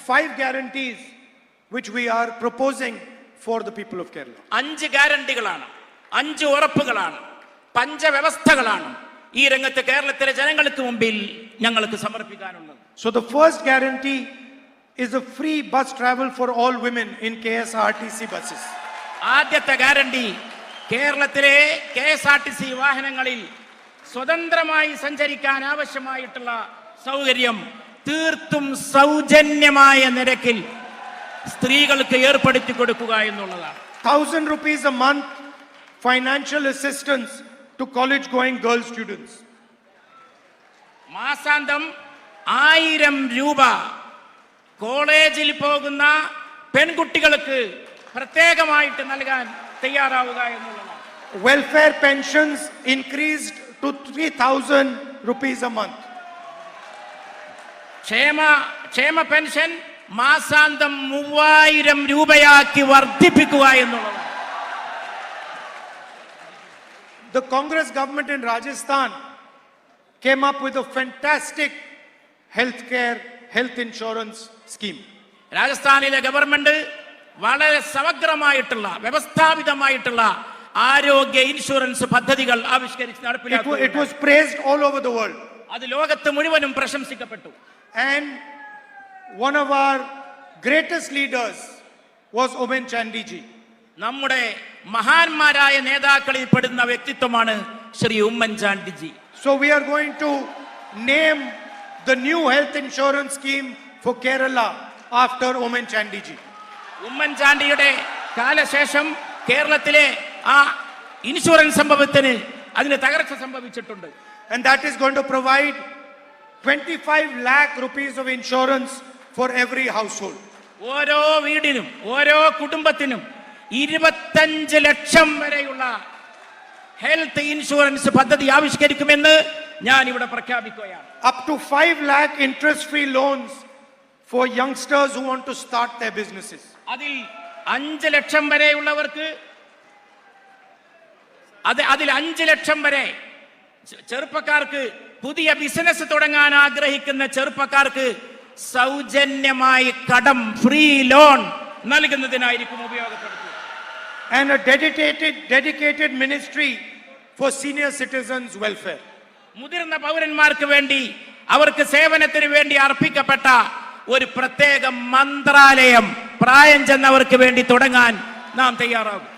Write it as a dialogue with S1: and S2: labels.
S1: 5 guarantees which we are proposing for the people of Kerala.
S2: 5 ഗ്യാരണ്ടികളാണ്, 5 ഉറപ്പുകളാണ്, പഞ്ചവ്യവസ്ഥകളാണ് ഈ രംഗത്ത് കേരളത്തിലെ ജനങ്ങൾക്ക് മുമ്പിൽ ഞങ്ങൾക്ക് സമർപ്പിക്കാനുള്ളത്.
S1: So the first guarantee is a free bus travel for all women in KSRTC buses.
S2: ആദ്യത്തെ guarantee കേരളത്തിലെ KSRTC വാഹനങ്ങളിൽ സ്വതന്ത്രമായി സഞ്ചരിക്കാൻ ആവശ്യമായിട്ടുള്ള സൗകര്യം തീർത്തും സൗജന്യമായ നിരക്കിൽ സ്ത്രീകൾക്ക് ഏർപ്പെടുത്തി കൊടുക്കുക എന്നുള്ളതാണ്.
S1: 1,000 rupees a month financial assistance to college going girl students.
S2: മാസാന്തം 1000 രൂപ കോളേജിൽ പോകുന്ന പെൺകുട്ടികൾക്ക് പ്രത്യേകമായിട്ട് നൽകാൻ തയ്യാറാവുക എന്നുള്ളതാണ്.
S1: Welfare pensions increased to 3,000 rupees a month.
S2: ക്ഷേമ പെൻഷൻ മാസാന്തം 3000 രൂപയാക്കി വർദ്ധിപ്പിക്കുക എന്നുള്ളതാണ്.
S1: The Congress government in Rajasthan came up with a fantastic health insurance scheme.
S2: രാജസ്ഥാനിലെ ഗവൺമെന്റ് വളരെ സമഗ്രമായിട്ടുള്ള വ്യവസ്ഥാപിതമായിട്ടുള്ള ആരോഗ്യ ഇൻഷുറൻസ് പദ്ധതികൾ ആവിഷ്കരിച്ച് നടപ്പിലാക്കി.
S1: It was praised all over the world.
S2: അത് ലോകത്ത് മുഴുവനും പ്രശംസിക്കപ്പെട്ടു.
S1: And one of our greatest leaders was Oommen Chandy ji.
S2: നമ്മുടെ മഹാന്മാരായ നേതാക്കളിൽ പെടുന്ന വ്യക്തിത്വമാണ് Shri Oommen ചാണ്ടിജി.
S1: So we are going to name the new health insurance scheme for Kerala after Oommen Chandy ji.
S2: Oommen ചാണ്ടിയുടെ കാലശേഷം കേരളത്തിലെ ആ ഇൻഷുറൻസ് സംഭവത്തിന് അതിന് തകർച്ച സംഭവിച്ചിട്ടുണ്ട്.
S1: And that is going to provide 25 lakh rupees of insurance for every household.
S2: ഓരോ വീടിനും ഓരോ കുടുംബത്തിനും 25 ലക്ഷം വരെയുള്ള ഹെൽത്ത് ഇൻഷുറൻസ് പദ്ധതി ആവിഷ്കരിക്കുമെന്ന് ഞാൻ ഇവിടെ പ്രഖ്യാപിക്കുകയാണ്.
S1: Up to 5 lakh interest-free loans for youngsters who want to start their businesses.
S2: അതിൽ 5 ലക്ഷം വരെയുള്ളവർക്ക് അതിൽ 5 ലക്ഷം വരെ ചെറുപ്പക്കാർക്ക് പുതിയ ബിസിനസ് തുടങ്ങാൻ ആഗ്രഹിക്കുന്ന ചെറുപ്പക്കാർക്ക് സൗജന്യമായി കടം ഫ്രീ ലോൺ നൽകുന്നതിനായിരിക്കും ഉപയോഗപ്പെടുത്തുക.
S1: And a dedicated ministry for senior citizens welfare.
S2: മുതിർന്ന പൗരന്മാർക്ക് വേണ്ടി അവർക്ക് സേവനത്തിന് വേണ്ടി അർപ്പിക്കപ്പെട്ട ഒരു പ്രത്യേക മന്ത്രാലയം പ്രായം ചെന്നവർക്ക് വേണ്ടി തുടങ്ങാൻ നാം തയ്യാറാകും.